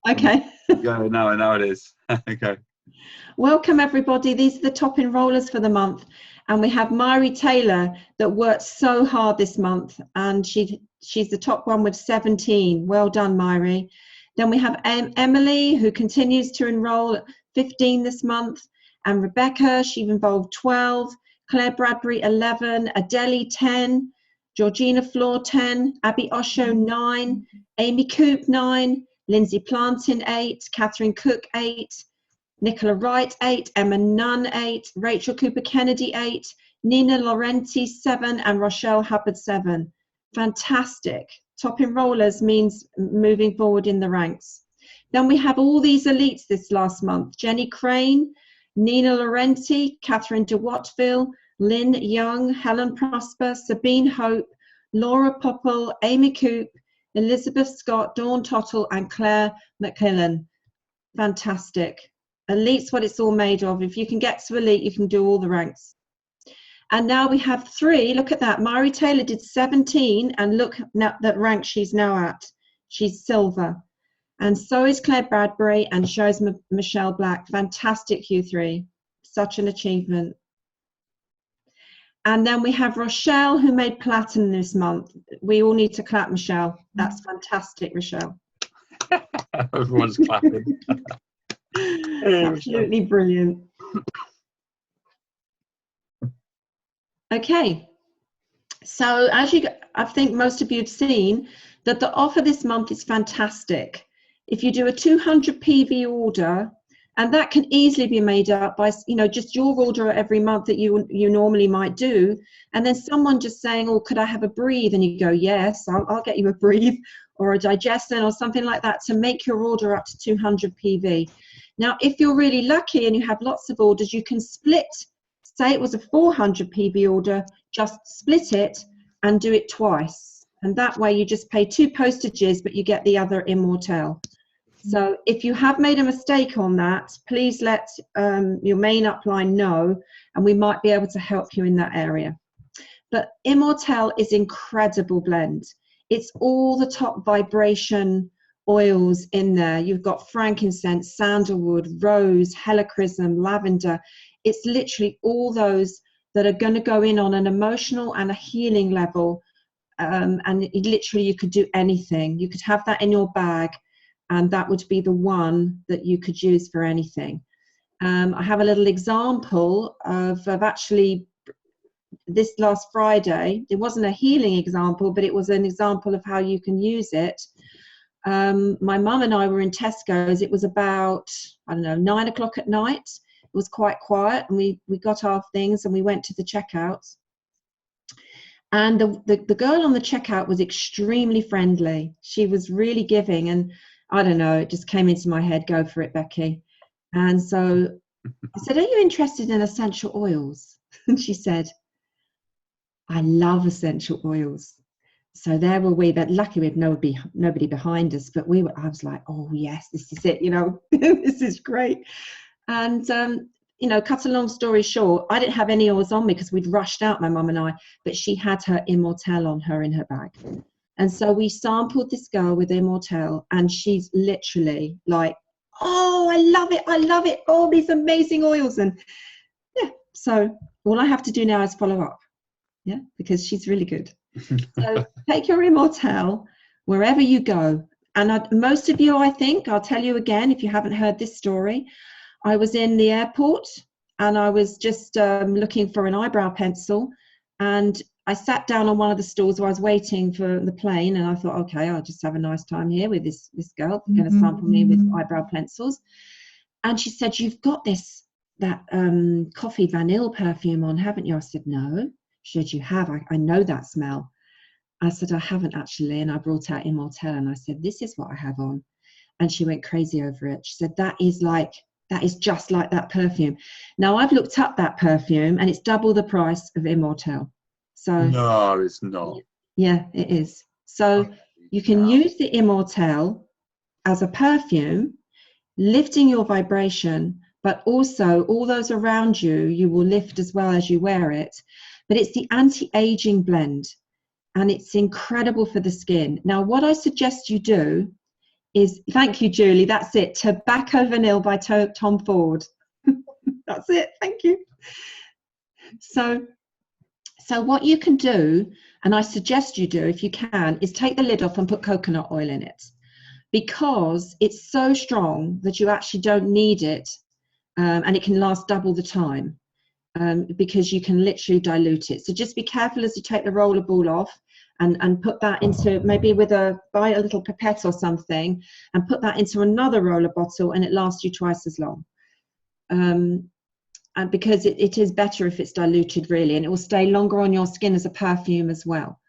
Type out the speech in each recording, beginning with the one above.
Okay. Go. No, I know it is. Okay. Welcome everybody. These are the top enrollers for the month, and we have Myri Taylor that worked so hard this month, and she's the top one with 17. Well done, Myri. Then we have Emily, who continues to enroll at 15 this month, and Rebecca, she's involved 12, Claire Bradbury 11, Adele 10, Georgina Floor 10, Abby Osho 9, Amy Coop 9, Lindsay Plantin 8, Catherine Cook 8, Nicola Wright 8, Emma Nunn 8, Rachel Cooper Kennedy 8, Nina Laurenti 7, and Rochelle Hubbard 7. Fantastic. Top enrollers means moving forward in the ranks. Then we have all these elites this last month: Jenny Crane, Nina Laurenti, Catherine de Wattville, Lynn Young, Helen Prosper, Sabine Hope, Laura Popple, Amy Coop, Elizabeth Scott, Dawn Tottle, and Claire McClellan. Fantastic. Elite's what it's all made of. If you can get to elite, you can do all the ranks. And now we have 3. Look at that. Myri Taylor did 17, and look at that rank she's now at. She's silver. And so is Claire Bradbury, and so is Michelle Black. Fantastic, you 3. Such an achievement. And then we have Rochelle, who made platinum this month. We all need to clap Michelle. That's fantastic, Rochelle. Everyone's clapping. Absolutely brilliant. Okay, so as I think most of you have seen that the offer this month is fantastic. If you do a 200 PV order, and that can easily be made up by, you know, just your order every month that you normally might do, and then someone just saying, oh, could I have a breathe? And you go, yes, I'll get you a breathe or a digestin or something like that to make your order up to 200 PV. Now, if you're really lucky and you have lots of orders, you can split. Say it was a 400 PV order, just split it and do it twice. And that way you just pay 2 postages, but you get the other Immortelle. So if you have made a mistake on that, please let your main upline know, and we might be able to help you in that area. But Immortelle is incredible blend. It's all the top vibration oils in there. You've got frankincense, sandalwood, rose, helichrysum, lavender. It's literally all those that are going to go in on an emotional and a healing level. And literally you could do anything. You could have that in your bag, and that would be the one that you could use for anything. I have a little example of actually this last Friday. It wasn't a healing example, but it was an example of how you can use it. My mum and I were in Tesco's. It was about, I don't know, 9 o'clock at night. It was quite quiet, and we got our things and we went to the checkout. And the girl on the checkout was extremely friendly. She was really giving, and I don't know, it just came into my head, go for it, Becky. And so I said, are you interested in essential oils? And she said, I love essential oils. So there were we, that lucky we had nobody behind us, but I was like, oh yes, this is it, you know, this is great. And, you know, cut a long story short, I didn't have any oils on me because we'd rushed out, my mum and I, but she had her Immortelle on her in her bag. And so we sampled this girl with Immortelle, and she's literally like, oh, I love it. I love it. All these amazing oils. And yeah, so all I have to do now is follow up. Yeah, because she's really good. So take your Immortelle wherever you go. And most of you, I think, I'll tell you again, if you haven't heard this story, I was in the airport and I was just looking for an eyebrow pencil, and I sat down on one of the stalls where I was waiting for the plane, and I thought, okay, I'll just have a nice time here with this girl going to sample me with eyebrow pencils. And she said, you've got that coffee vanilla perfume on, haven't you? I said, no. She said, you have. I know that smell. I said, I haven't actually. And I brought out Immortelle and I said, this is what I have on. And she went crazy over it. She said, that is just like that perfume. Now I've looked up that perfume and it's double the price of Immortelle. So no, it's not. Yeah, it is. So you can use the Immortelle as a perfume, lifting your vibration, but also all those around you will lift as well as you wear it. But it's the anti-aging blend, and it's incredible for the skin. Now, what I suggest you do is, thank you, Julie, that's it, Tobacco Vanille by Tom Ford. That's it, thank you. So what you can do, and I suggest you do if you can, is take the lid off and put coconut oil in it, because it's so strong that you actually don't need it, and it can last double the time, because you can literally dilute it. So just be careful as you take the roller ball off, and put that into, maybe buy a little pipette or something, and put that into another roller bottle, and it lasts you twice as long. And because it is better if it's diluted, really, and it will stay longer on your skin as a perfume as well.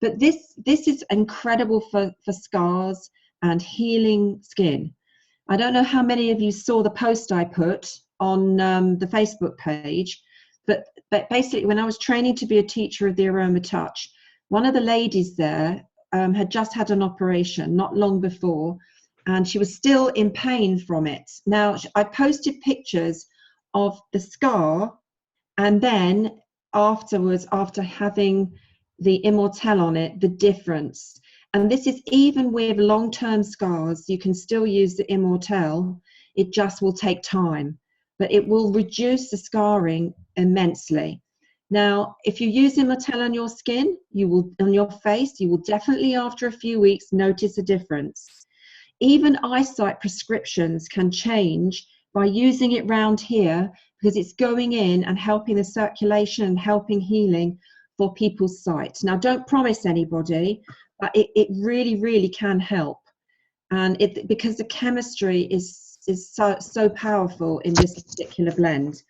But this is incredible for scars and healing skin. I don't know how many of you saw the post I put on the Facebook page, but basically when I was training to be a teacher of the Aroma Touch, one of the ladies there had just had an operation not long before, and she was still in pain from it. Now, I posted pictures of the scar, and then afterwards, after having the Immortelle on it, the difference. And this is even with long-term scars, you can still use the Immortelle. It just will take time, but it will reduce the scarring immensely. Now, if you use Immortelle on your skin, on your face, you will definitely, after a few weeks, notice a difference. Even eyesight prescriptions can change by using it round here, because it's going in and helping the circulation and helping healing for people's sight. Now, don't promise anybody, but it really, really can help. And because the chemistry is so powerful in this particular blend.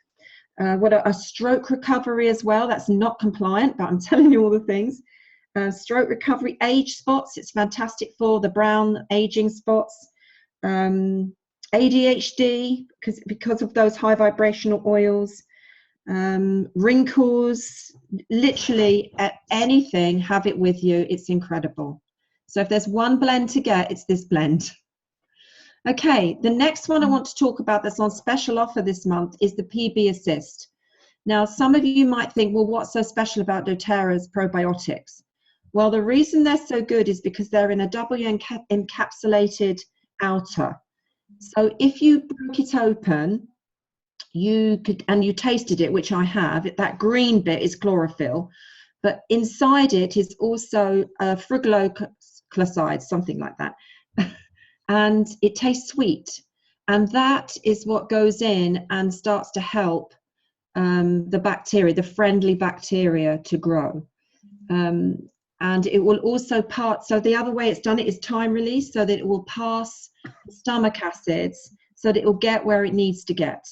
What a stroke recovery as well. That's not compliant, but I'm telling you all the things. Stroke recovery, age spots. It's fantastic for the brown aging spots. ADHD, because of those high vibrational oils. Wrinkles, literally anything, have it with you. It's incredible. So if there's one blend to get, it's this blend. Okay, the next one I want to talk about that's on special offer this month is the PB Assist. Now, some of you might think, well, what's so special about doTERRA's probiotics? Well, the reason they're so good is because they're in a double encapsulated outer. So if you broke it open, you tasted it, which I have, that green bit is chlorophyll, but inside it is also fructose, something like that. And it tastes sweet, and that is what goes in and starts to help the bacteria, the friendly bacteria, to grow. And it will also so the other way it's done it is time release, so that it will pass stomach acids so that it will get where it needs to get.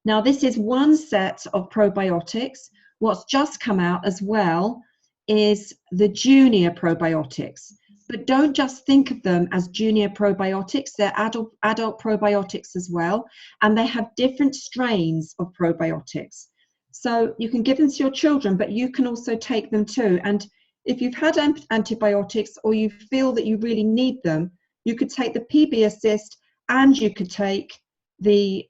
Now, this is one set of probiotics. What's just come out as well is the junior probiotics. But don't just think of them as junior probiotics. They're adult probiotics as well. And they have different strains of probiotics. So you can give them to your children, but you can also take them too. And if you've had antibiotics or you feel that you really need them, you could take the PB Assist, and you could take the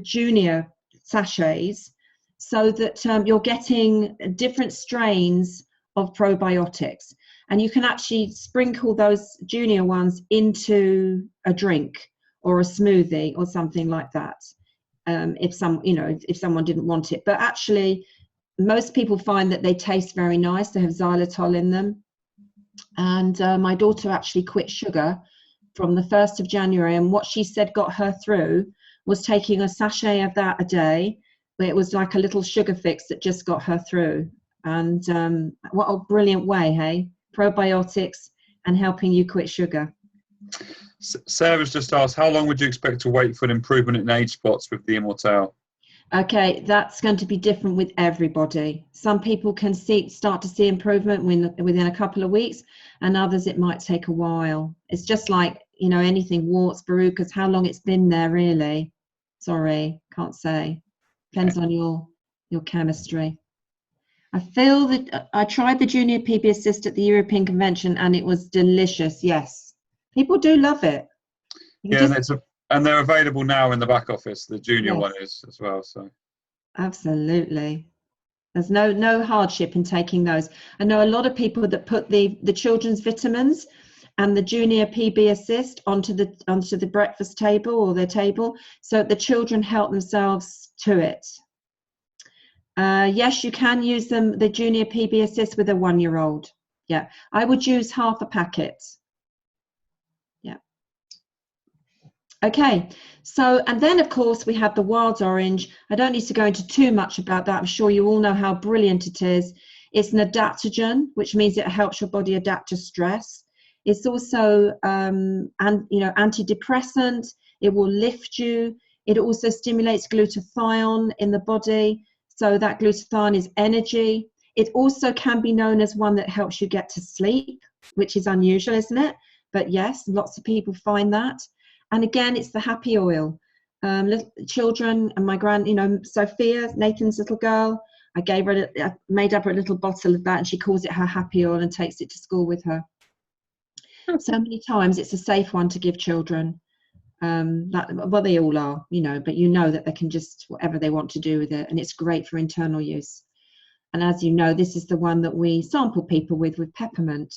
junior sachets, so that you're getting different strains of probiotics. And you can actually sprinkle those junior ones into a drink or a smoothie or something like that, if someone didn't want it. But actually, most people find that they taste very nice. They have xylitol in them. And my daughter actually quit sugar from the 1st of January, and what she said got her through was taking a sachet of that a day. It was like a little sugar fix that just got her through. And what a brilliant way, hey? Probiotics and helping you quit sugar. Sarah's just asked, how long would you expect to wait for an improvement in age spots with the Immortelle? Okay, that's going to be different with everybody. Some people can start to see improvement within a couple of weeks, and others it might take a while. It's just like, anything, warts, verrucas, how long it's been there, really. Sorry, can't say. Depends on your chemistry. I feel that I tried the Junior PB Assist at the European Convention, and it was delicious. Yes, people do love it. And they're available now in the back office. The junior Yes. one is as well. So absolutely, there's no hardship in taking those. I know a lot of people that put the children's vitamins and the junior PB assist onto the breakfast table or their table, so the children help themselves to it. Yes, you can use the junior PB assist with a 1-year-old. Yeah, I would use half a packet. Yeah. Okay, so, and then of course we have the wild orange. I don't need to go into too much about that. I'm sure you all know how brilliant it is. It's an adaptogen, which means it helps your body adapt to stress. It's also antidepressant. It will lift you. It also stimulates glutathione in the body. So that glutathione is energy. It also can be known as one that helps you get to sleep, which is unusual, isn't it? But yes, lots of people find that. And again, it's the happy oil. Little children and my Sophia, Nathan's little girl, I made up her a little bottle of that, and she calls it her happy oil and takes it to school with her. So many times it's a safe one to give children. Well, they all are, but you know that they can just whatever they want to do with it, and it's great for internal use. And as you know, this is the one that we sample people with peppermint.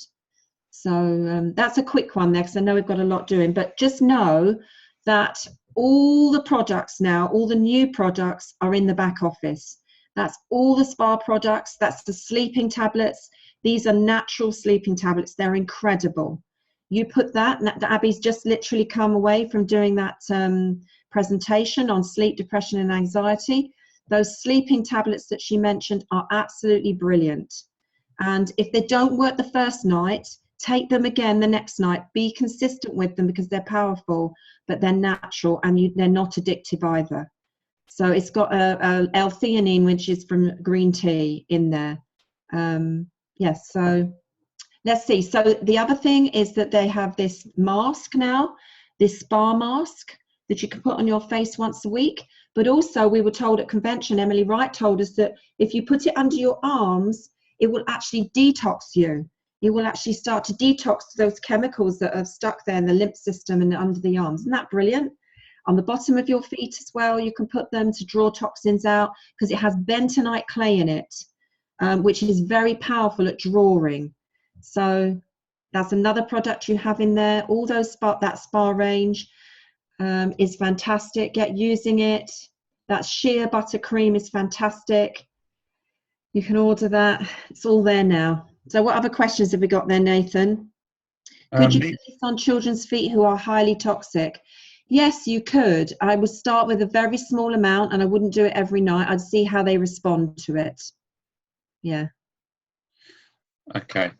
So that's a quick one there, because I know we've got a lot doing, but just know that all the products now, all the new products are in the back office. That's all the spa products. That's the sleeping tablets. These are natural sleeping tablets. They're incredible. You put that, Abby's just literally come away from doing that presentation on sleep, depression and anxiety. Those sleeping tablets that she mentioned are absolutely brilliant. And if they don't work the first night, take them again the next night. Be consistent with them, because they're powerful, but they're natural, and they're not addictive either. So it's got a L-theanine, which is from green tea, in there. Yes, so let's see. So the other thing is that they have this mask now, this spa mask that you can put on your face once a week. But also, we were told at convention, Emily Wright told us that if you put it under your arms, it will actually detox you. It will actually start to detox those chemicals that are stuck there in the lymph system and under the arms. Isn't that brilliant? On the bottom of your feet as well, you can put them to draw toxins out, because it has bentonite clay in it, which is very powerful at drawing. So that's another product you have in there. All those that spa range is fantastic. Get using it. That shea buttercream is fantastic. You can order that. It's all there now. So what other questions have we got there, Nathan? Could you put this on children's feet who are highly toxic? Yes, you could. I would start with a very small amount, and I wouldn't do it every night. I'd see how they respond to it. Yeah. Okay.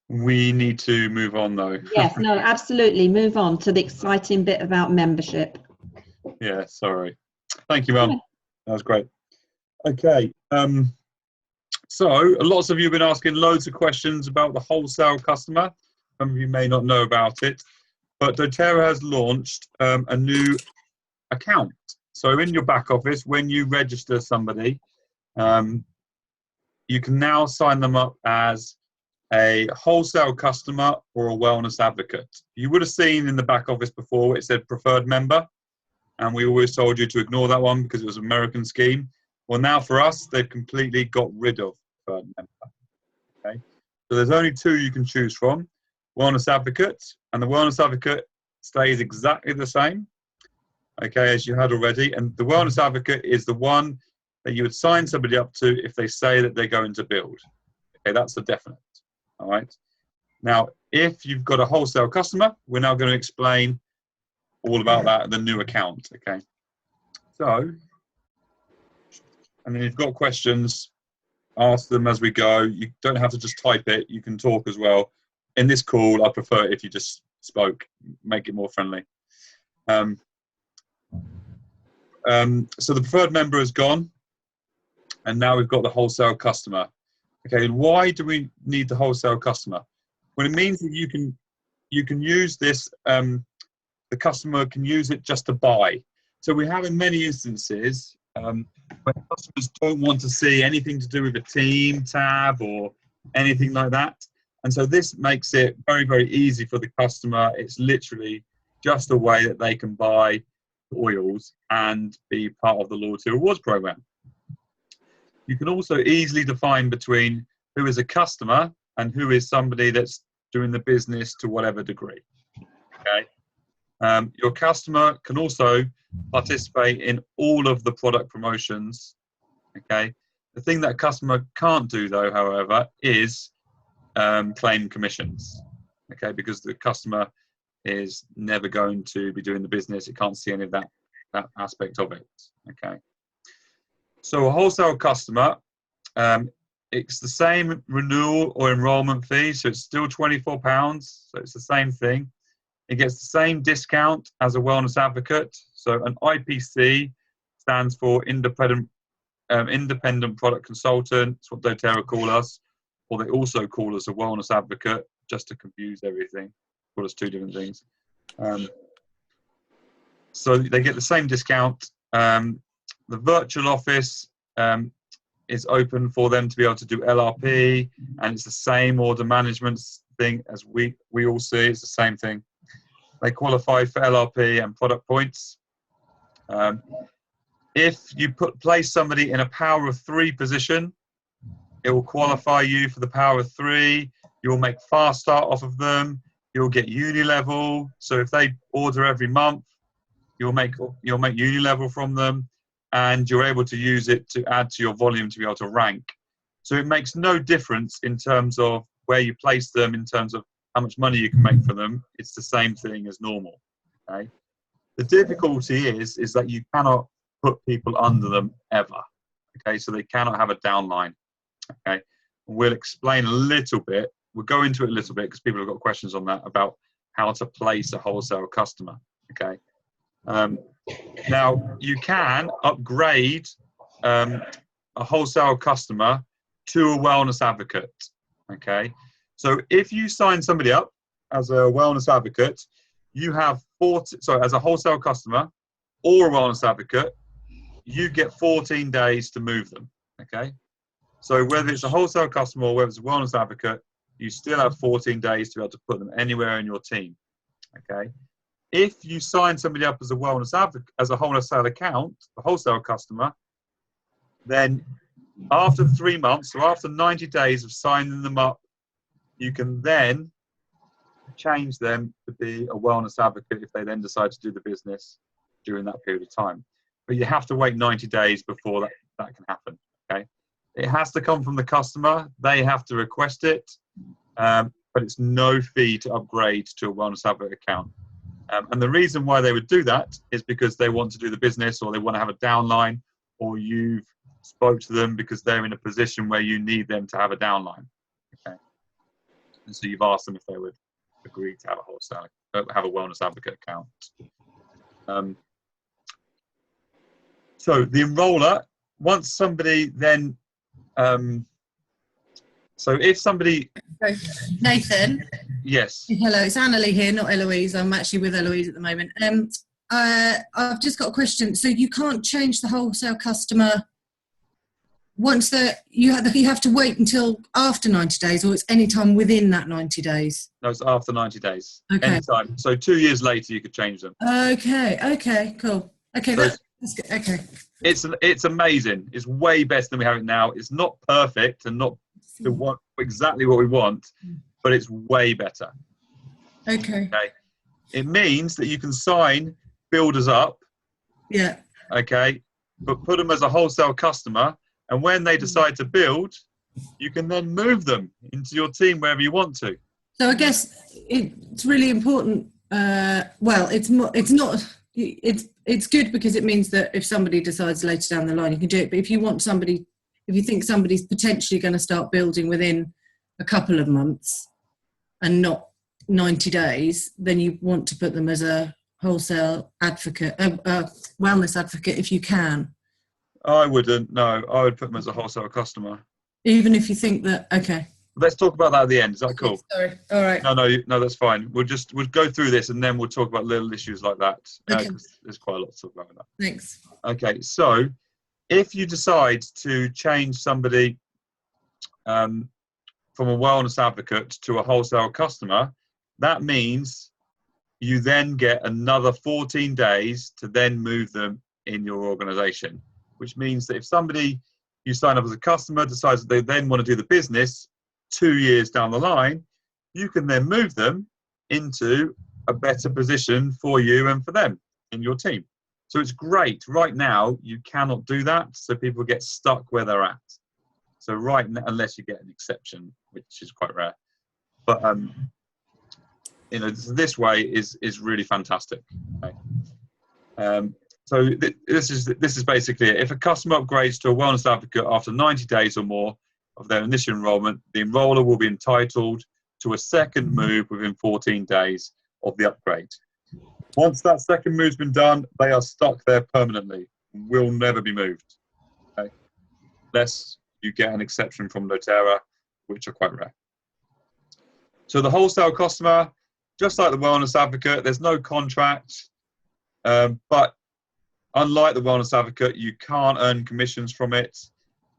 We need to move on, though. Yes, no, absolutely. Move on to the exciting bit about membership. Yeah, sorry. Thank you, Mum. That was great. Okay. So lots of you have been asking loads of questions about the wholesale customer. Some of you may not know about it, but doTERRA has launched a new account. So in your back office, when you register somebody, you can now sign them up as a wholesale customer or a wellness advocate. You would have seen in the back office before it said preferred member, and we always told you to ignore that one because it was an American scheme. Well, now for us, they've completely got rid of preferred member. Okay, so there's only two you can choose from: wellness advocate, and the wellness advocate stays exactly the same, okay, as you had already. And the wellness advocate is the one that you would sign somebody up to if they say that they're going to build. Okay, that's a definite. All right. Now, if you've got a wholesale customer, we're now going to explain all about that in the new account. Okay. So, and then if you've got questions, ask them as we go. You don't have to just type it. You can talk as well. In this call, I prefer it if you just spoke, make it more friendly. So the preferred member is gone, and now we've got the wholesale customer. Okay, why do we need the wholesale customer? Well, it means that you can use this. The customer can use it just to buy. So we have in many instances where customers don't want to see anything to do with a team tab or anything like that. And so this makes it very, very easy for the customer. It's literally just a way that they can buy oils and be part of the loyalty rewards program. You can also easily define between who is a customer and who is somebody that's doing the business to whatever degree. Okay. Your customer can also participate in all of the product promotions. Okay. The thing that a customer can't do, though, however, is claim commissions. Okay, because the customer is never going to be doing the business. It can't see any of that aspect of it. Okay. So a wholesale customer, it's the same renewal or enrollment fee, so it's still £24. So it's the same thing. It gets the same discount as a wellness advocate. So an IPC stands for independent product consultant. It's what doTERRA call us, or they also call us a wellness advocate, just to confuse everything. Call us two different things. So they get the same discount. The virtual office is open for them to be able to do LRP, and it's the same order management thing as we all see. It's the same thing. They qualify for LRP and product points. If you place somebody in a power of 3 position, it will qualify you for the power of 3. You'll make fast start off of them. You'll get uni level. So if they order every month, you'll make uni level from them, and you're able to use it to add to your volume to be able to rank. So it makes no difference in terms of where you place them, in terms of how much money you can make for them. It's the same thing as normal. Okay. The difficulty is that you cannot put people under them ever. Okay, so they cannot have a downline. Okay, we'll explain a little bit. We'll go into it a little bit because people have got questions on that about how to place a wholesale customer. Okay. Now you can upgrade a wholesale customer to a wellness advocate. Okay. So if you sign somebody up as a wellness advocate, you have as a wholesale customer or a wellness advocate, you get 14 days to move them. Okay. So whether it's a wholesale customer or whether it's a wellness advocate, you still have 14 days to be able to put them anywhere in your team. Okay. If you sign somebody up as a wellness advocate, as a wholesale account, a wholesale customer, then after 3 months, or after 90 days of signing them up, you can then change them to be a wellness advocate if they then decide to do the business during that period of time. But you have to wait 90 days before that can happen. Okay. It has to come from the customer. They have to request it, but it's no fee to upgrade to a wellness advocate account. And the reason why they would do that is because they want to do the business, or they want to have a downline, or you've spoke to them because they're in a position where you need them to have a downline. Okay. And so you've asked them if they would agree to have a wellness advocate account. So the enroller, once somebody then, so if somebody... Nathan? Yes. Hello, it's Annalie here, not Eloise. I'm actually with Eloise at the moment. I've just got a question. So you can't change the wholesale customer once you have to wait until after 90 days, or it's any time within that 90 days? No, it's after 90 days. Okay. Anytime. So 2 years later, you could change them. Okay, cool. Okay, so that's good. Okay. It's amazing. It's way better than we have it now. It's not perfect and not exactly what we want, but it's way better. Okay. It means that you can sign builders up. Yeah. Okay. But put them as a wholesale customer, and when they decide to build, you can then move them into your team wherever you want to. So I guess it's really important. It's good because it means that if somebody decides later down the line, you can do it. But if you think somebody's potentially going to start building within a couple of months and not 90 days, then you want to put them as a wholesale advocate, wellness advocate, if you can. I wouldn't. No, I would put them as a wholesale customer. Even if you think that, okay. Let's talk about that at the end. Is that cool? Sorry. All right. No, that's fine. We'll go through this and then we'll talk about little issues like that. Okay. There's quite a lot to talk about with that. Thanks. Okay, so if you decide to change somebody from a wellness advocate to a wholesale customer, that means you then get another 14 days to then move them in your organization, which means that if somebody you sign up as a customer decides that they then want to do the business 2 years down the line, you can then move them into a better position for you and for them in your team. So it's great. Right now, you cannot do that, so people get stuck where they're at. So right now, unless you get an exception, which is quite rare. But you know, this way is really fantastic. Okay. So this is basically it. If a customer upgrades to a wellness advocate after 90 days or more of their initial enrolment, the enroller will be entitled to a second move within 14 days of the upgrade. Once that second move's been done, they are stuck there permanently and will never be moved. Okay? Unless you get an exception from doTERRA, which are quite rare. So the wholesale customer, just like the wellness advocate, there's no contract, but unlike the wellness advocate, you can't earn commissions from it.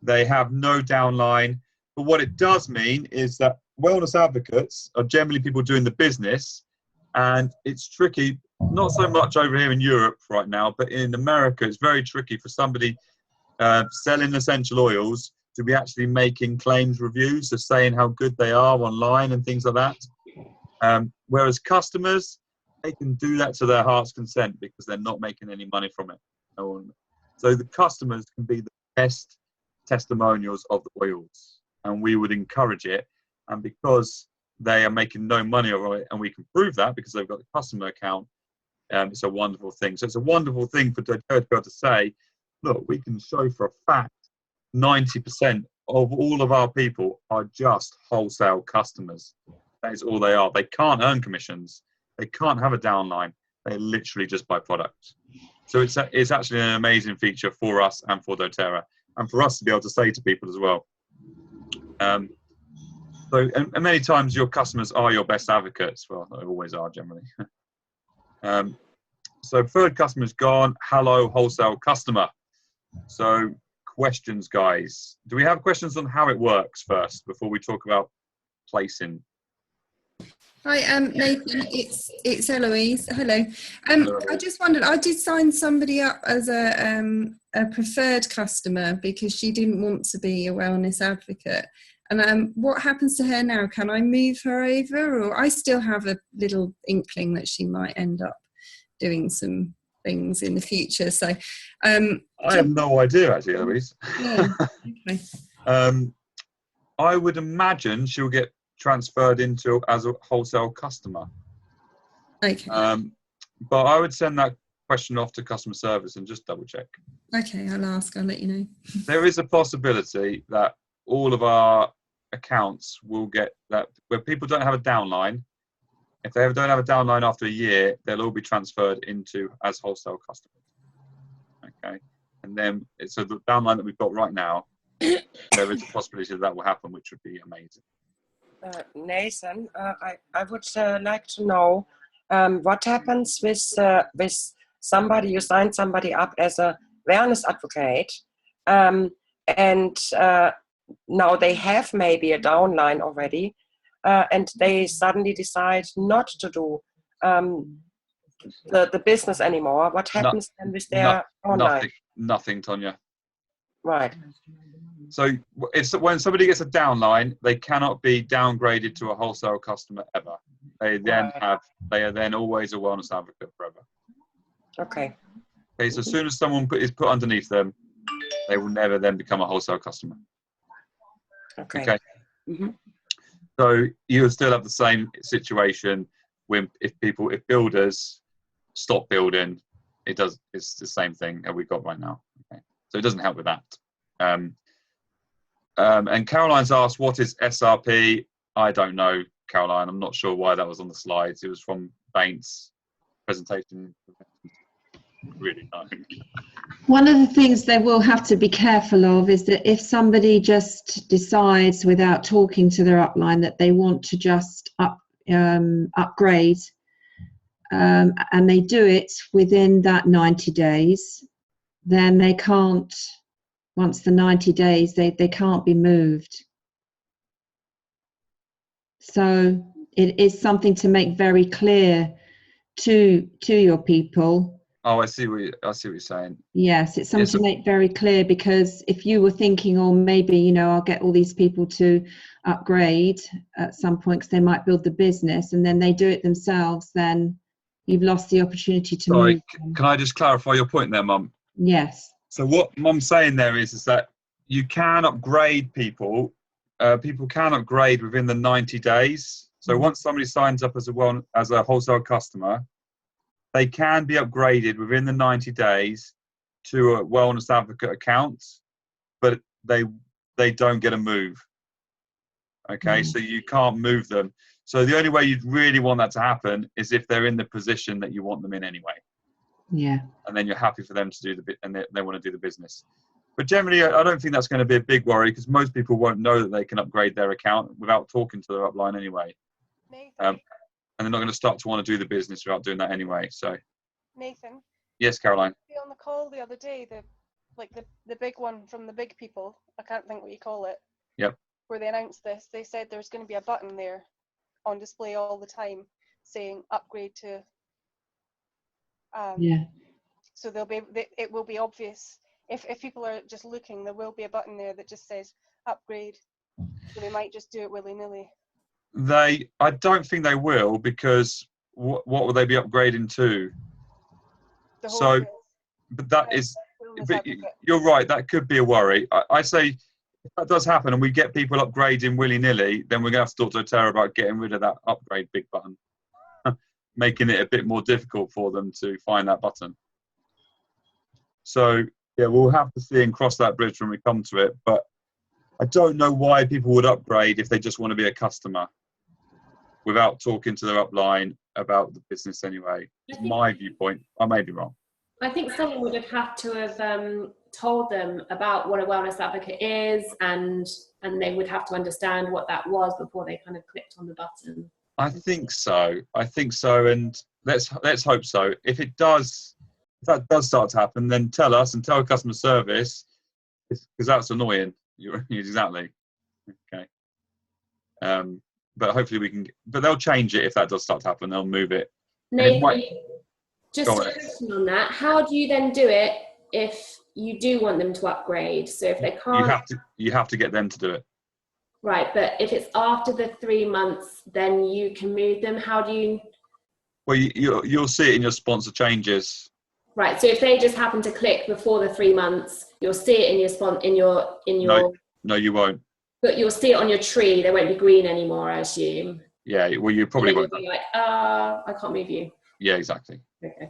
They have no downline. But what it does mean is that wellness advocates are generally people doing the business, and it's tricky, not so much over here in Europe right now, but in America, it's very tricky for somebody selling essential oils to be actually making claims reviews, so saying how good they are online and things like that. Whereas customers, they can do that to their heart's consent because they're not making any money from it. So the customers can be the best testimonials of the oils, and we would encourage it. And because they are making no money on it, and we can prove that because they've got the customer account, it's a wonderful thing. So it's a wonderful thing for doTERRA to be able to say, look, we can show for a fact 90% of all of our people are just wholesale customers. That is all they are. They can't earn commissions. They can't have a downline. They literally just buy products. So it's actually an amazing feature for us and for doTERRA, and for us to be able to say to people as well. And many times your customers are your best advocates. Well, they always are generally. So preferred customer is gone. Hello, wholesale customer. So questions, guys. Do we have questions on how it works first before we talk about placing? Hi, Nathan. It's Eloise. Hello. I just wondered. I did sign somebody up as a preferred customer because she didn't want to be a wellness advocate. And what happens to her now? Can I move her over, or I still have a little inkling that she might end up doing some things in the future? So I have no idea, actually, Eloise. Yeah. Okay. I would imagine she'll get transferred into as a wholesale customer. Okay. But I would send that question off to customer service and just double check. Okay, I'll ask. I'll let you know. There is a possibility that all of our accounts will get that, where people don't have a downline. If they don't have a downline after a year, they'll all be transferred into as wholesale customers. Okay, and then so the downline that we've got right now, there is a possibility that will happen, which would be amazing. Nathan, I would like to know what happens with somebody, you sign somebody up as a wellness advocate, and now they have maybe a downline already, and they suddenly decide not to do the business anymore. What happens then with their downline? Nothing, Tonya. Right. So it's when somebody gets a downline, they cannot be downgraded to a wholesale customer ever. They are then always a wellness advocate forever. Okay. Okay. So as soon as someone is put underneath them, they will never then become a wholesale customer. Okay. Mm-hmm. So you'll still have the same situation when if builders stop building, it's the same thing that we've got right now. Okay. So it doesn't help with that. And Caroline's asked, what is SRP? I don't know, Caroline. I'm not sure why that was on the slides. It was from Baint's presentation. Really don't. One of the things they will have to be careful of is that if somebody just decides without talking to their upline that they want to just upgrade, and they do it within that 90 days, then they can't, once the 90 days, they can't be moved. So it is something to make very clear to your people Oh, I see what you're saying. Yes, it's something It's to make very clear, because if you were thinking, oh, maybe, you know, I'll get all these people to upgrade at some point because they might build the business, and then they do it themselves, then you've lost the opportunity to Sorry, move them. can I just clarify your point there, Mum? Yes. So what Mum's saying there is that you can upgrade people. People can upgrade within the 90 days. So once somebody signs up as a wholesale customer, they can be upgraded within the 90 days to a wellness advocate account, but they don't get a move. Okay, so you can't move them. So the only way you'd really want that to happen is if they're in the position that you want them in anyway. Yeah. And then you're happy for them to do the bit, and they want to do the business. But generally, I don't think that's going to be a big worry, because most people won't know that they can upgrade their account without talking to their upline anyway. Nathan, And they're not going to start to want to do the business without doing that anyway. So, Nathan, yes, Caroline. on the call the other day, the big one from the big people, I can't think what you call it. Yep. Where they announced this, they said there's going to be a button there on display all the time saying upgrade to. Yeah. So it will be obvious if people are just looking. There will be a button there that just says upgrade. So they might just do it willy nilly. I don't think they will, because what will they be upgrading to? The whole So, bit. but that is, Wellness but advocate. you're right. That could be a worry. I say if that does happen and we get people upgrading willy nilly, then we're going to have to talk to Tara about getting rid of that upgrade big button, making it a bit more difficult for them to find that button. So yeah, we'll have to see and cross that bridge when we come to it. But I don't know why people would upgrade if they just want to be a customer without talking to their upline about the business anyway. It's my viewpoint. I may be wrong. I think someone would have had to have told them about what a wellness advocate is, and they would have to understand what that was before they kind of clicked on the button. I think so. And let's hope so. If that does start to happen, then tell us and tell customer service, because that's annoying. You're exactly okay. But hopefully we can. But they'll change it if that does start to happen. They'll move it. Nathan, just a question on that. How do you then do it if you do want them to upgrade? So if they can't, you have to get them to do it. Right, but if it's after the 3 months, then you can move them. How do you? Well, you'll see it in your sponsor changes. Right. So if they just happen to click before the 3 months, you'll see it in your. No, you won't. But you'll see it on your tree. They won't be green anymore, I assume. Yeah. Well, you probably won't. Be like, I can't move you. Yeah, exactly. Okay.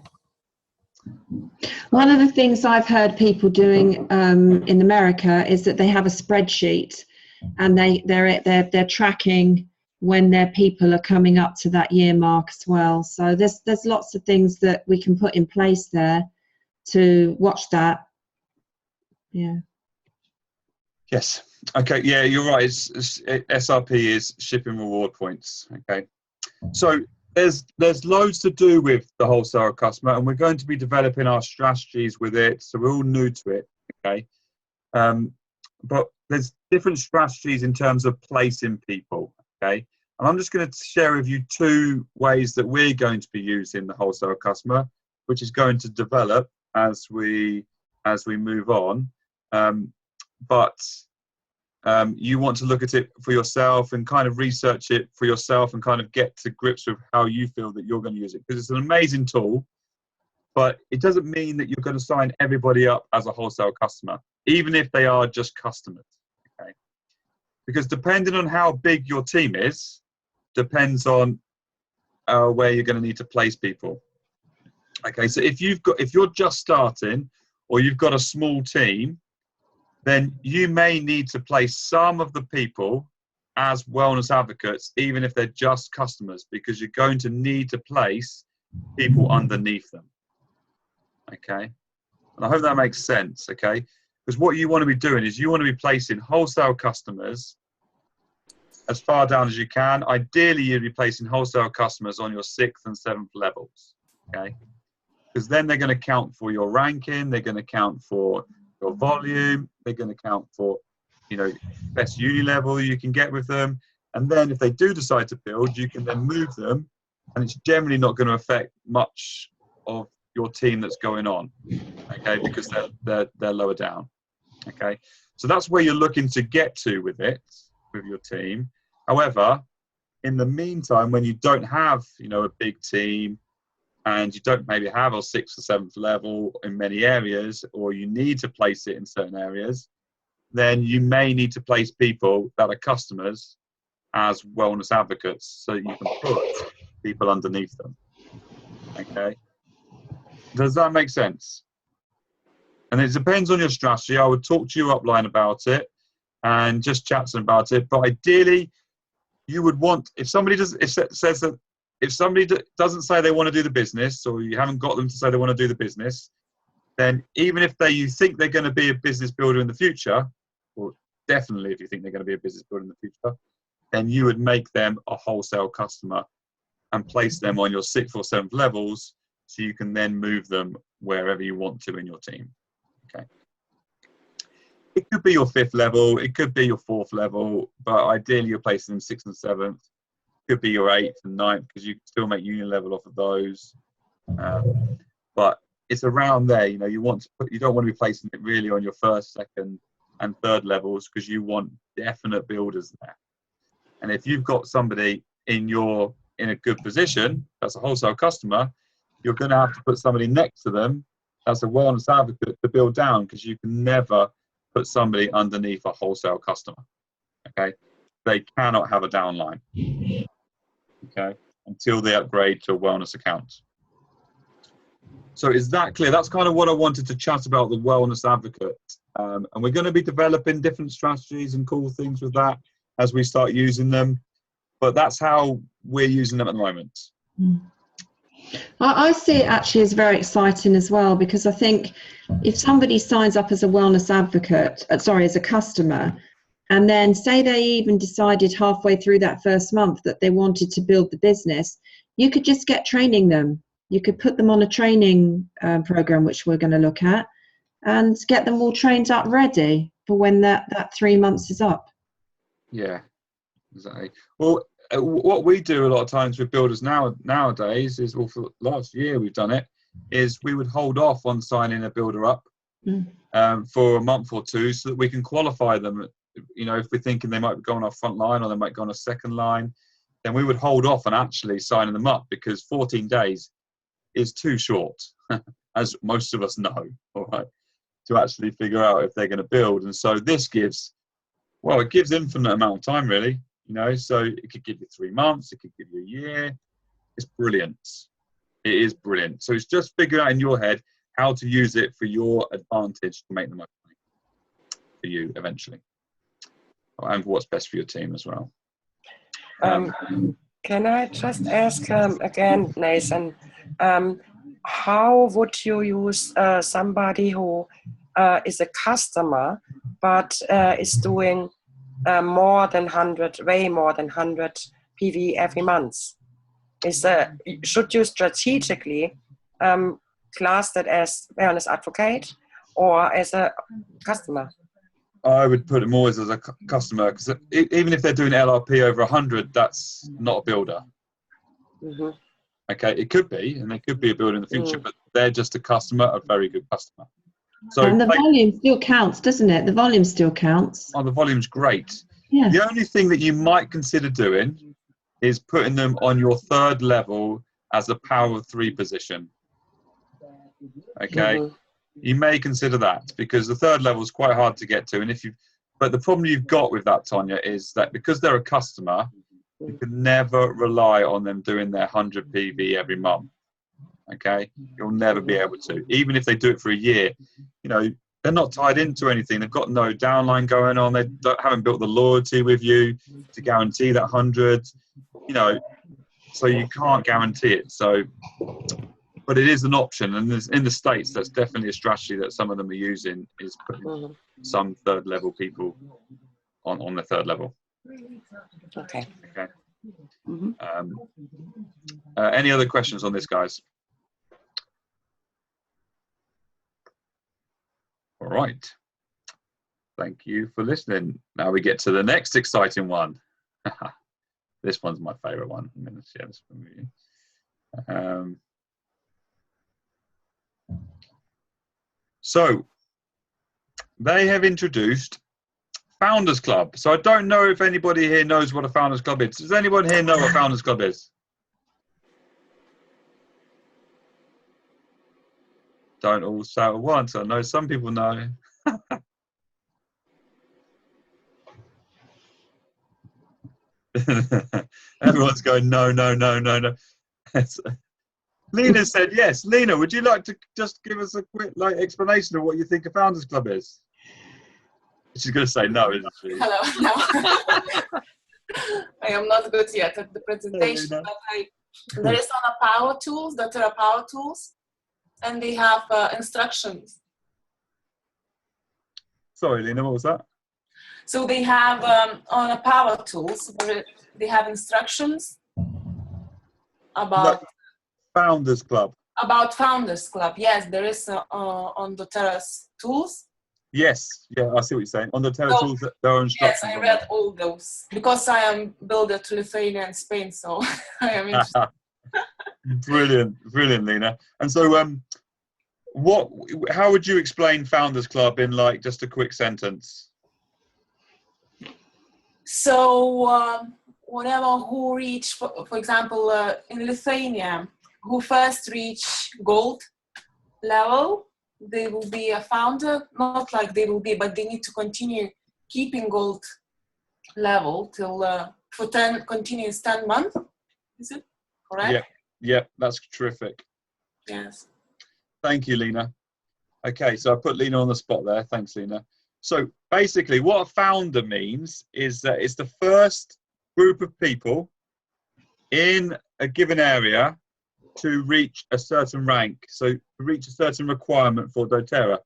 One of the things I've heard people doing in America is that they have a spreadsheet, and they're tracking when their people are coming up to that year mark as well. So there's lots of things that we can put in place there to watch that. Yeah. Yes. Okay. Yeah, you're right. SRP is shipping reward points. Okay. So there's loads to do with the wholesale customer, and we're going to be developing our strategies with it. So we're all new to it. Okay. But there's different strategies in terms of placing people. Okay. And I'm just going to share with you 2 ways that we're going to be using the wholesale customer, which is going to develop as we move on. But you want to look at it for yourself and kind of research it for yourself and kind of get to grips with how you feel that you're going to use it, because it's an amazing tool, but it doesn't mean that you're going to sign everybody up as a wholesale customer, even if they are just customers. Okay, because depending on how big your team is, depends on where you're going to need to place people. Okay, so if you're just starting or you've got a small team, then you may need to place some of the people as wellness advocates, even if they're just customers, because you're going to need to place people underneath them. Okay, and I hope that makes sense. Okay, because what you want to be doing is you want to be placing wholesale customers as far down as you can. Ideally, you'd be placing wholesale customers on your 6th and 7th levels. Okay, because then they're going to count for your ranking, they're going to count for your volume, they're going to count for, best uni level you can get with them. And then if they do decide to build, you can then move them, and it's generally not going to affect much of your team that's going on, okay, because they're lower down, okay. So that's where you're looking to get to with it, with your team. However, in the meantime, when you don't have, you know, a big team, and you don't maybe have a 6th or 7th level in many areas, or you need to place it in certain areas, then you may need to place people that are customers as wellness advocates, so you can put people underneath them. Okay, does that make sense? And it depends on your strategy. I would talk to you upline about it and just chat to them about it. But ideally, you would want, if somebody doesn't say they want to do the business, or you haven't got them to say they want to do the business, then even if you think they're going to be a business builder in the future, or definitely if you think they're going to be a business builder in the future, then you would make them a wholesale customer and place them on your 6th or 7th levels, so you can then move them wherever you want to in your team. Okay. It could be your 5th level, it could be your 4th level, but ideally you're placing them 6th and 7th. It could be your 8th and 9th, because you can still make union level off of those. But it's around there. You know, you don't want to be placing it really on your 1st, 2nd, and 3rd levels, because you want definite builders there. And if you've got somebody in a good position that's a wholesale customer, you're going to have to put somebody next to them that's a wellness advocate to build down, because you can never put somebody underneath a wholesale customer. Okay, they cannot have a downline. Okay, until they upgrade to a wellness account. So is that clear? That's kind of what I wanted to chat about, the wellness advocate. And we're going to be developing different strategies and cool things with that as we start using them. But that's how we're using them at the moment. I see it actually as very exciting as well, because I think if somebody signs up as a wellness advocate, as a customer, and then say they even decided halfway through that first month that they wanted to build the business, you could just get training them. You could put them on a training program, which we're going to look at, and get them all trained up ready for when that 3 months is up. Yeah, exactly. Well, what we do a lot of times with builders nowadays is, well, for last year we've done it, is we would hold off on signing a builder up for a month or two, so that we can qualify them. You know, if we're thinking they might go on our front line or they might go on a second line, then we would hold off on actually signing them up, because 14 days is too short, as most of us know, all right, to actually figure out if they're going to build. And so this gives infinite amount of time, really. You know, so it could give you 3 months, it could give you a year. It's brilliant. It is brilliant. So it's just figuring out in your head how to use it for your advantage to make the most money for you eventually, and what's best for your team as well. Can I just ask again, Nathan, how would you use somebody who is a customer but is doing way more than 100 PV every month? Should you strategically class that as wellness advocate or as a customer? I would put it more as a customer, because even if they're doing LRP over 100, that's not a builder. Mm-hmm. Okay, it could be, and they could be a builder in the future, but they're just a customer, a very good customer. So, and the volume still counts, doesn't it? The volume still counts. Oh, the volume's great. Yeah. The only thing that you might consider doing is putting them on your 3rd level as a power of 3 position. Okay. Mm-hmm. You may consider that, because the 3rd level is quite hard to get to. And but the problem you've got with that, Tonya, is that because they're a customer, you can never rely on them doing their 100 PV every month. Okay, you'll never be able to, even if they do it for a year. You know, they're not tied into anything. They've got no downline going on. They haven't built the loyalty with you to guarantee that 100. You know, so you can't guarantee it. So, but it is an option, and in the States, that's definitely a strategy that some of them are using, is putting some 3rd level people on the 3rd level. Okay. Mm-hmm. Any other questions on this, guys? All right. Thank you for listening. Now we get to the next exciting one. This one's my favorite one. I'm going to share this with you. So they have introduced Founders Club. So I don't know if anybody here knows what a Founders Club is. Does anyone here know what Founders Club is? Don't all shout at once. I know some people know. Everyone's going, no, no, no, no, no. Lena said yes. Lena, would you like to just give us a quick explanation of what you think a Founders Club is? She's going to say no, isn't she? Hello. No. I am not good yet at the presentation, but there is on a power tools, that are power tools, and they have instructions. Sorry, Lena, what was that? So they have on a power tools, they have instructions about Founders Club. About Founders Club. Yes, there is on doTERRA's tools. Yes, yeah, I see what you're saying. On doTERRA tools, there are instructions. Yes, I read all those because I am builder to Lithuania and Spain, so I am interested. Brilliant, brilliant, Lena. And so, how would you explain Founders Club in just a quick sentence? So, whatever who reach, for example, in Lithuania, who first reach gold level, they will be a founder. Not like they will be, but they need to continue keeping gold level till for 10 continuous 10 months. Is it correct? Yeah, that's terrific. Yes. Thank you, Lena. Okay, so I put Lena on the spot there. Thanks, Lena. So basically, what a founder means is that it's the first group of people in a given area to reach a certain rank, so to reach a certain requirement for doTERRA.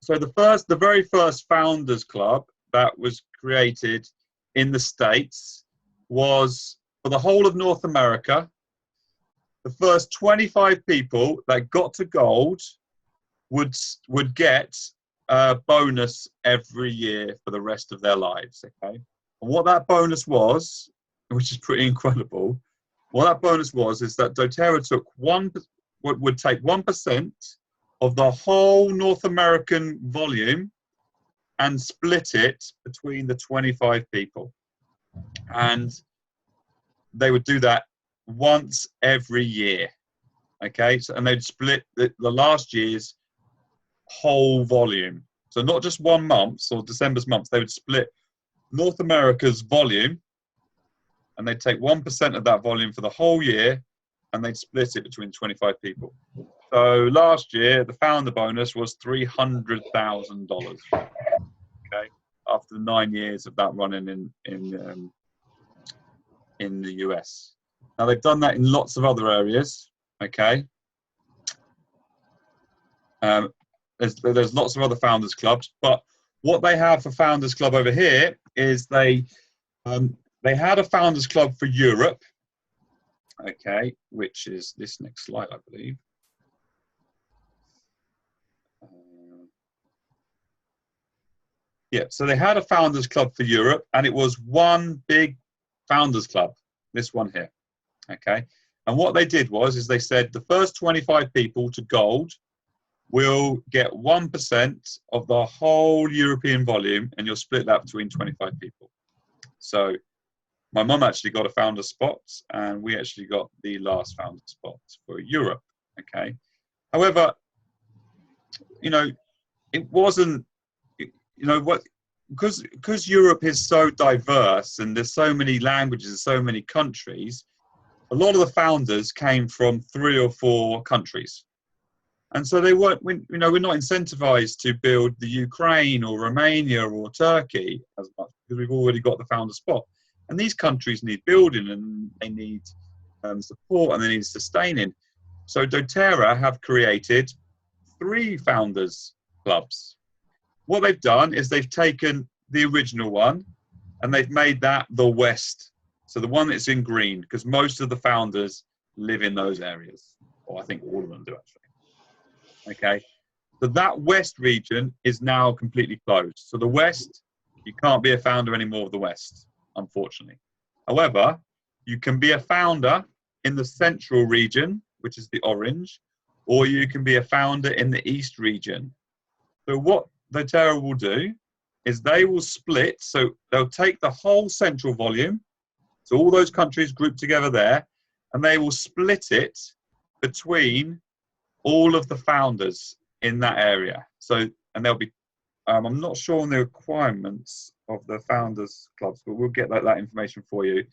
So the very first Founders Club that was created in the States was for the whole of North America. The first 25 people that got to gold would get a bonus every year for the rest of their lives. Okay, and what that bonus was, which is pretty incredible. What that bonus was is that doTERRA would take 1% of the whole North American volume and split it between the 25 people. And they would do that once every year. Okay, so, and they'd split the last year's whole volume. So not just 1 month or December's month, they would split North America's volume, and they'd take 1% of that volume for the whole year, and they'd split it between 25 people. So last year, the founder bonus was $300,000. Okay, after 9 years of that running in the US. Now they've done that in lots of other areas. Okay. There's lots of other Founders Clubs, but what they have for Founders Club over here is they had a Founders Club for Europe, okay, which is this next slide, I believe. Yeah, so they had a Founders Club for Europe, and it was one big Founders Club, this one here, okay. And what they did is they said the first 25 people to gold will get 1% of the whole European volume, and you'll split that between 25 people. So my mum actually got a founder spot, and we actually got the last founder spot for Europe. Okay. However, it wasn't, because Europe is so diverse and there's so many languages and so many countries, a lot of the founders came from 3 or 4 countries. And so we're not incentivized to build the Ukraine or Romania or Turkey as much because we've already got the founder spot. And these countries need building, and they need support, and they need sustaining. So doTERRA have created 3 Founders Clubs. What they've done is they've taken the original one and they've made that the West. So the one that's in green, because most of the founders live in those areas. Or I think all of them do, actually. Okay, so that West region is now completely closed. So the West, you can't be a founder anymore of the West, unfortunately. However, you can be a founder in the Central region, which is the orange, or you can be a founder in the East region. So what doTERRA will do is they will split, so they'll take the whole central volume, so all those countries grouped together there, and they will split it between all of the founders in that area. So, and there'll be, I'm not sure on the requirements of the founders clubs, but we'll get that information for you.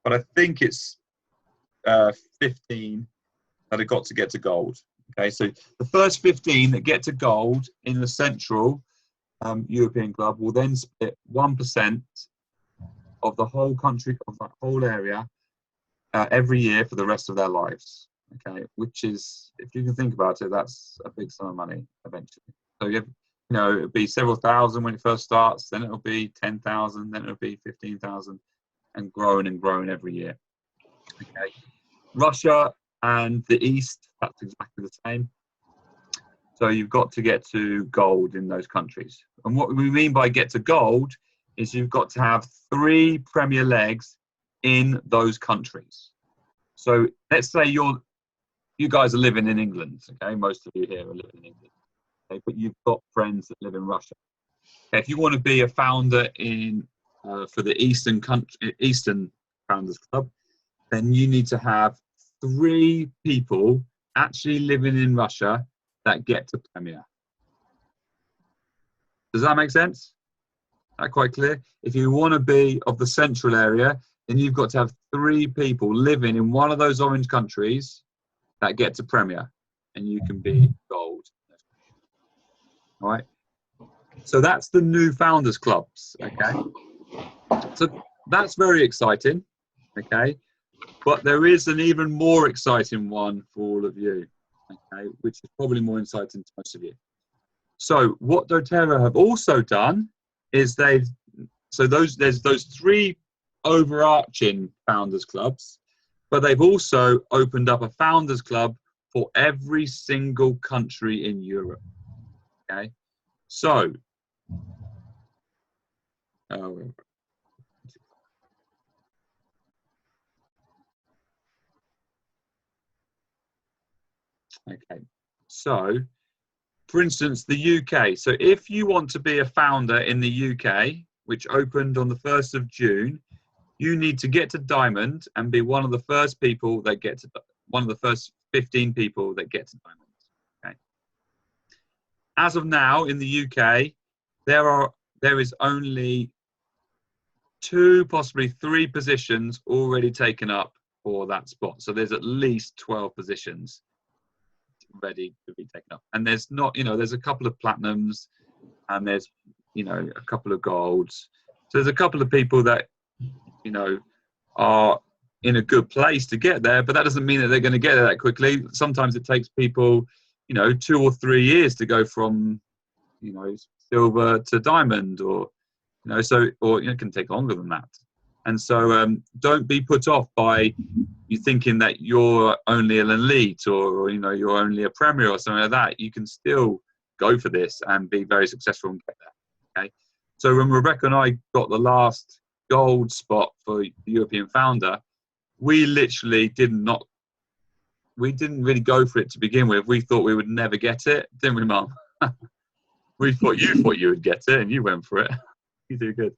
But I think it's 15 that have got to get to gold. Okay, so the first 15 that get to gold in the Central European Club will then split 1% of the whole country, of that whole area, every year for the rest of their lives. Okay, which is, if you can think about it, that's a big sum of money eventually. So you know, it'll be several thousand when it first starts, then it'll be 10,000, then it'll be 15,000, and growing every year. Okay, Russia and the East, that's exactly the same. So you've got to get to gold in those countries. And what we mean by get to gold is you've got to have 3 Premier legs in those countries. So let's say you guys are living in England, okay? Most of you here are living in England, okay? But you've got friends that live in Russia. Okay, if you want to be a founder in for the Eastern Founders Club, then you need to have 3 people actually living in Russia that get to Premier. Does that make sense? Is that quite clear? If you want to be of the central area, then you've got to have 3 people living in one of those orange countries that get to Premier, and you can be gold. All right. So that's the new founders clubs. Okay. So that's very exciting. Okay. But there is an even more exciting one for all of you. Okay, which is probably more exciting to most of you. So what doTERRA have also done is there's those 3 overarching founders clubs, but they've also opened up a founders club for every single country in Europe. Okay, so okay, so for instance, the UK. So if you want to be a founder in the UK, which opened on the 1st of June, you need to get to Diamond and be one of the first people that get to, one of the first 15 people that get to Diamond. Okay. As of now in the UK, there is only 2, possibly 3 positions already taken up for that spot. So there's at least 12 positions ready to be taken up, and there's not, there's a couple of platinums, and there's a couple of golds. So there's a couple of people that are in a good place to get there, but that doesn't mean that they're going to get there that quickly. Sometimes it takes people 2 or 3 years to go from silver to diamond, or it can take longer than that. And so don't be put off by you thinking that you're only an elite, or you're only a premier or something like that. You can still go for this and be very successful and get there. Okay. So when Rebecca and I got the last gold spot for the European Founder, we literally didn't really go for it to begin with. We thought we would never get it, didn't we, Mum? You thought you would get it, and you went for it. You do good.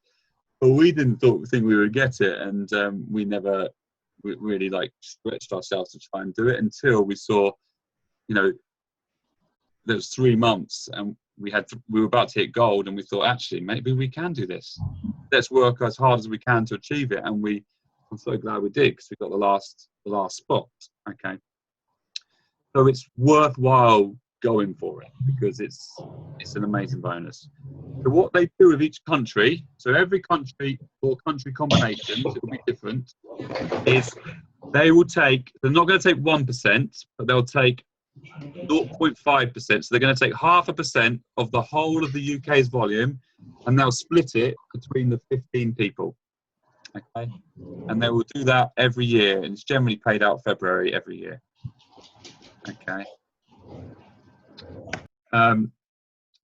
But we didn't think we would get it, and we never really stretched ourselves to try and do it until we saw, there was 3 months, and we were about to hit gold, and we thought, actually, maybe we can do this. Let's work as hard as we can to achieve it, and I'm so glad we did, because we got the last spot. Okay, so it's worthwhile going for it, because it's an amazing bonus. So what they do with each country, so every country or country combinations, it will be different, is they're not going to take 1%, but they'll take 0.5%. So they're going to take 0.5% of the whole of the UK's volume, and they'll split it between the 15 people. Okay, and they will do that every year, and it's generally paid out February every year. Okay.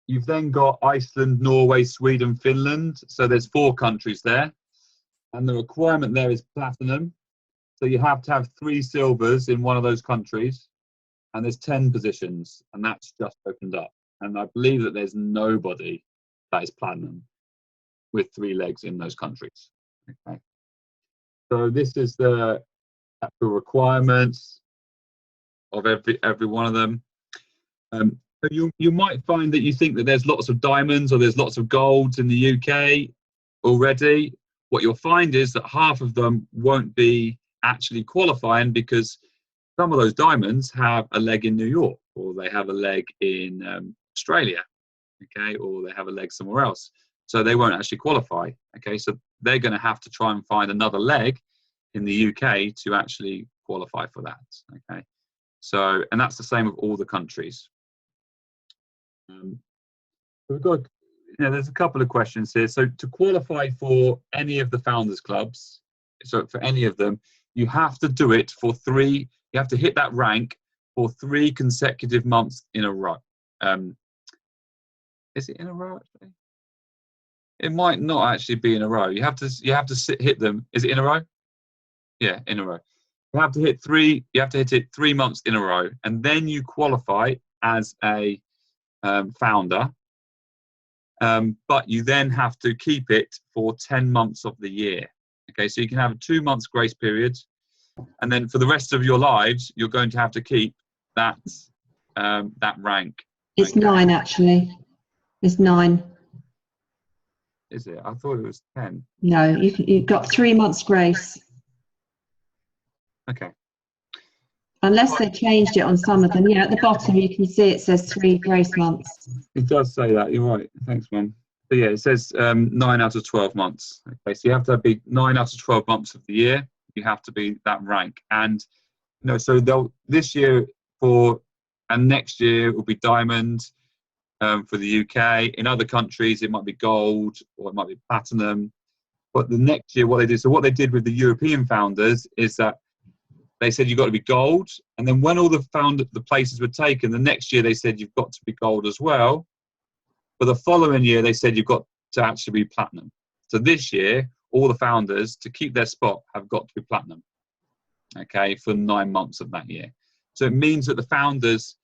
You've then got Iceland, Norway, Sweden, Finland. So there's 4 countries there, and the requirement there is platinum. So you have to have 3 silvers in one of those countries. and there's 10 positions, and that's just opened up. And I believe that there's nobody that is platinum with 3 legs in those countries. Okay. So this is the actual requirements of every one of them. So you might find that you think that there's lots of diamonds or there's lots of golds in the UK already. What you'll find is that half of them won't be actually qualifying because some of those diamonds have a leg in New York, or they have a leg in Australia, okay, or they have a leg somewhere else. So they won't actually qualify, okay? So they're going to have to try and find another leg in the UK to actually qualify for that, okay? So, and that's the same with all the countries. We've got, there's a couple of questions here. So to qualify for any of the Founders Clubs, so for any of them, you have to do it for 3, you have to hit that rank for 3 consecutive months in a row. Is it in a row actually? It might not actually be in a row. You have to hit them. Is it in a row? Yeah, in a row. You have to hit 3. You have to hit it 3 months in a row, and then you qualify as a founder. But you then have to keep it for 10 months of the year. Okay, so you can have a 2 months grace period, and then for the rest of your lives, you're going to have to keep that that rank. It's 9 actually. It's 9. Is it? I thought it was 10. No, you've got 3 months grace. Okay. Unless they changed it on some of them. Yeah, at the bottom you can see it says 3 grace months. It does say that. You're right. Thanks, Mum. So yeah, it says 9 out of 12 months. Okay, so you have to be 9 out of 12 months of the year. You have to be that rank, and so they'll this year and next year it will be diamond for the UK. In other countries, it might be gold or it might be platinum. But the next year, what they did with the European founders is that they said you've got to be gold, and then when all the places were taken, the next year they said you've got to be gold as well. But the following year they said you've got to actually be platinum. So this year, all the founders, to keep their spot, have got to be platinum, okay, for 9 months of that year. So it means that the founders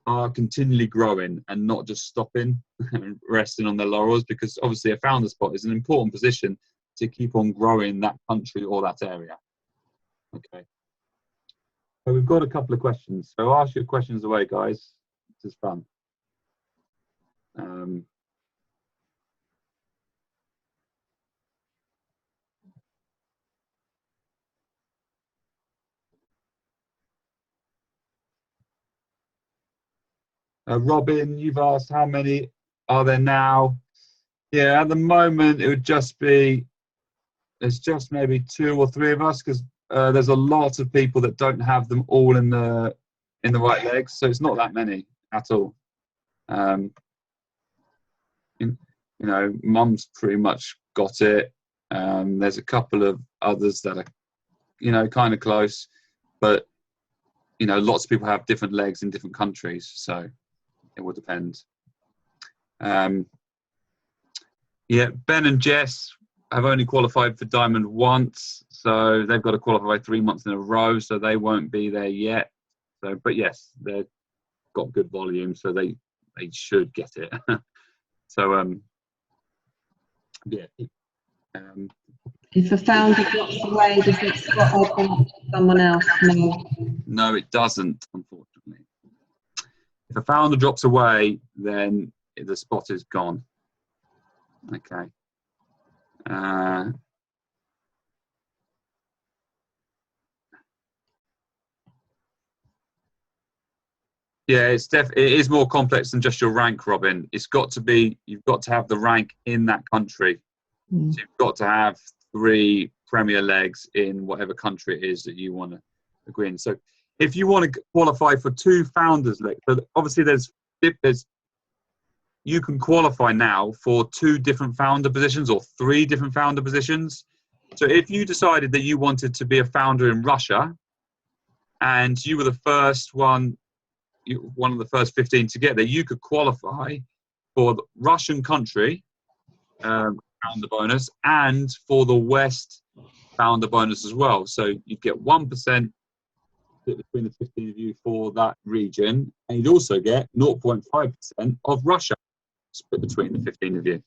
are continually growing and not just stopping and resting on their laurels, because obviously a founder spot is an important position to keep on growing that country or that area. Okay. So we've got a couple of questions. So ask your questions away, guys. This is fun. Robin, you've asked how many are there now? Yeah, at the moment it would just be, it's just maybe 2 or 3 of us, because there's a lot of people that don't have them all in the right legs, so it's not that many at all. Mum's pretty much got it. There's a couple of others that are, kind of close, but lots of people have different legs in different countries, so it will depend. Yeah, Ben and Jess have only qualified for diamond once, so they've got to qualify 3 months in a row, so they won't be there yet. So, but yes, they've got good volume, so they should get it. So yeah. If a founder drops away, does that spot open to someone else? No, it doesn't, unfortunately. If a founder drops away, then the spot is gone. Okay. Yeah, it is more complex than just your rank, Robin. You've got to have the rank in that country. So you've got to have 3 premier legs in whatever country it is that you want to agree in. So if you want to qualify for 2 founders legs, so obviously you can qualify now for 2 different founder positions or 3 different founder positions. So if you decided that you wanted to be a founder in Russia and you were the first one of the first 15 to get there, you could qualify for the Russian country founder bonus and for the West founder bonus as well. So you'd get 1% split between the 15 of you for that region, and you'd also get 0.5% of Russia split between the 15 of you.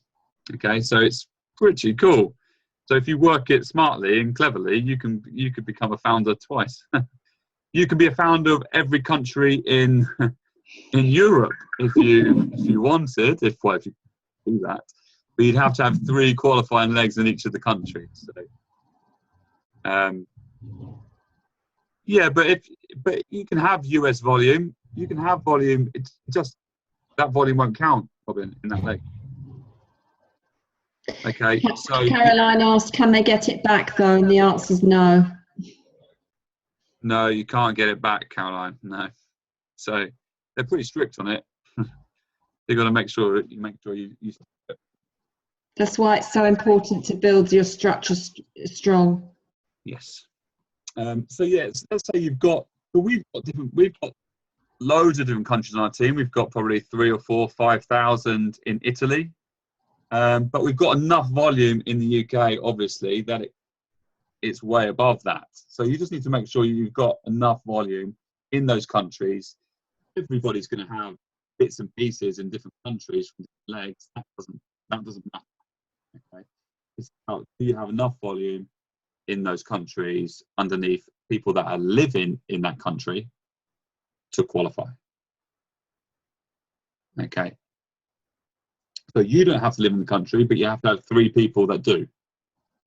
Okay, so it's pretty cool. So if you work it smartly and cleverly, you could become a founder twice. You could be a founder of every country in Europe if you wanted, if you do that. But you'd have to have 3 qualifying legs in each of the countries. So, yeah, but you can have US volume. You can have volume. It's just that volume won't count, Robin, in that leg. Okay, so Caroline asked, can they get it back though? And the answer is no. no, you can't get it back, Caroline. No. So they're pretty strict on it. You've got to make sure you That's why it's so important to build your structure strong. Yes. So yeah, let's say we've got loads of different countries on our team. We've got probably 3,000 or 4,000, 5,000 in Italy, but we've got enough volume in the UK, obviously, that it's way above that. So you just need to make sure you've got enough volume in those countries. Everybody's going to have bits and pieces in different countries from different legs. That doesn't matter. Okay, it's about, do you have enough volume in those countries underneath people that are living in that country to qualify? Okay, so you don't have to live in the country, but you have to have 3 people that do.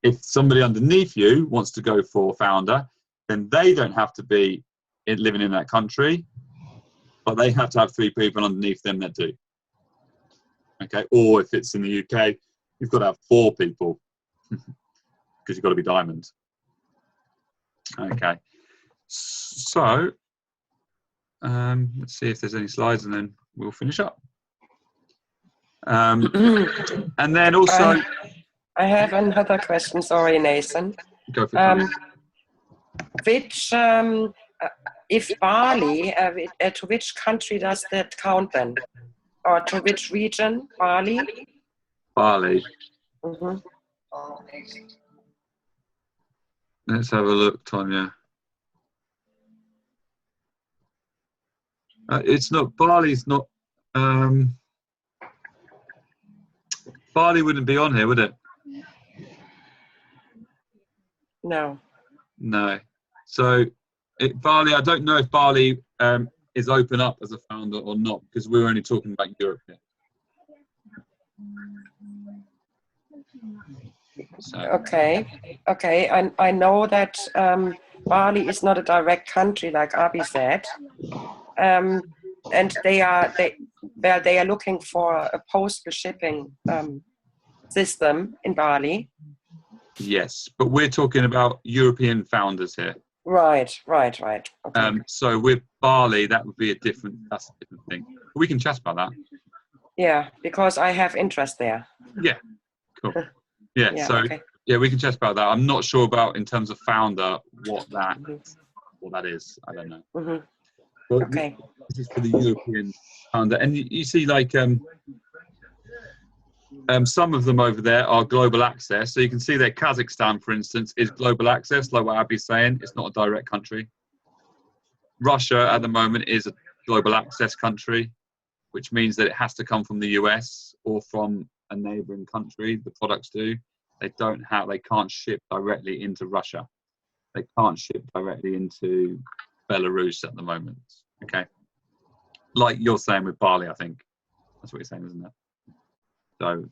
If somebody underneath you wants to go for founder, then they don't have to be living in that country, but they have to have 3 people underneath them that do. Okay, or if it's in the UK, you've got to have 4 people because you've got to be diamond. Okay, so let's see if there's any slides and then we'll finish up. And then also, I have another question. Sorry, Nathan. Go for it. Which, if Bali, to which country does that count then? Or to which region? Bali? Bali. Mm-hmm. Let's have a look, Tanya. It's not, Bali's not, Bali wouldn't be on here, would it? No. No. So Bali, I don't know if Bali is open up as a founder or not, because we're only talking about Europe here. So. Okay. I know that Bali is not a direct country, like Abi said, and they are looking for a postal shipping system in Bali. Yes, but we're talking about European founders here. Right. Okay. So with Bali, that's a different thing. We can chat about that. Yeah, because I have interest there. Yeah, cool. Yeah, so okay. Yeah, we can chat about that. I'm not sure about, in terms of founder, what that is. I don't know. Mm-hmm. But okay. This is for the European founder, and you see, like, some of them over there are global access. So you can see that Kazakhstan, for instance, is global access, like what Abby's saying. It's not a direct country. Russia at the moment is a global access country, which means that it has to come from the US or from a neighboring country. The products do. They can't ship directly into Russia. They can't ship directly into Belarus at the moment. Okay. Like you're saying with Bali, I think. That's what you're saying, isn't it? So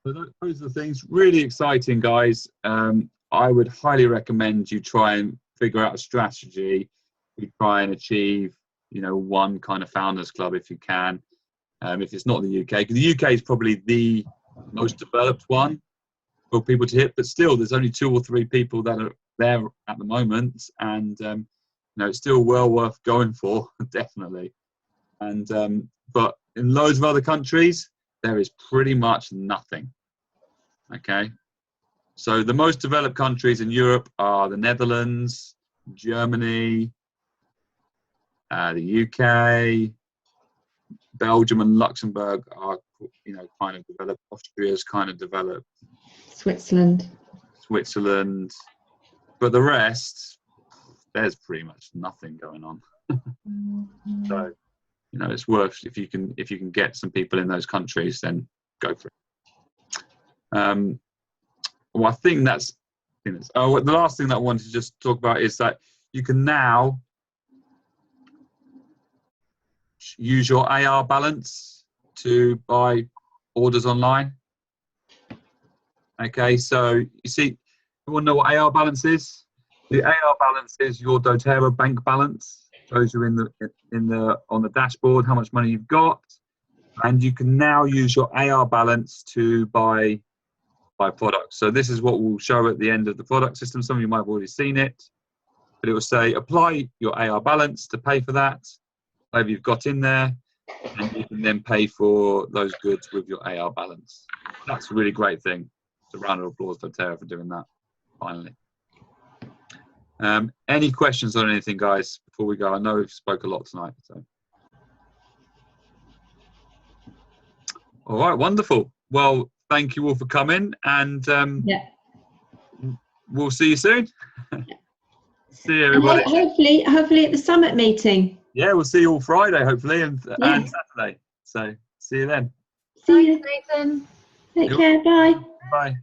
those are the things. Really exciting, guys. I would highly recommend you try and figure out a strategy. You try and achieve, one kind of founders club if you can. If it's not the UK, because the UK is probably the most developed one for people to hit, but still there's only 2 or 3 people that are there at the moment, and it's still well worth going for, definitely. And but in loads of other countries there is pretty much nothing. Okay, so the most developed countries in Europe are the Netherlands, Germany, the UK, Belgium and Luxembourg are, kind of developed. Austria's kind of developed. Switzerland. But the rest, there's pretty much nothing going on. So, you know, it's worth, if you can get some people in those countries, then go for it. Well, I think that's the last thing that I wanted to just talk about is that you can now use your AR balance to buy orders online. Okay, so you see, you want to know what AR balance is? The AR balance is your doTERRA bank balance. Shows you on the dashboard how much money you've got, and you can now use your AR balance to buy products. So this is what will show at the end of the product system. Some of you might have already seen it, but it will say apply your AR balance to pay for that, whatever you've got in there, and you can then pay for those goods with your AR balance. That's a really great thing. So a round of applause to doTERRA for doing that, finally. Any questions on anything, guys, before we go? I know we've spoke a lot tonight. So. All right, wonderful. Well, thank you all for coming, and we'll see you soon. See you, everybody. And hopefully at the summit meeting. Yeah, we'll see you all Friday, hopefully, and Saturday. So see you then. See you. Nathan. Take care. Bye. Bye.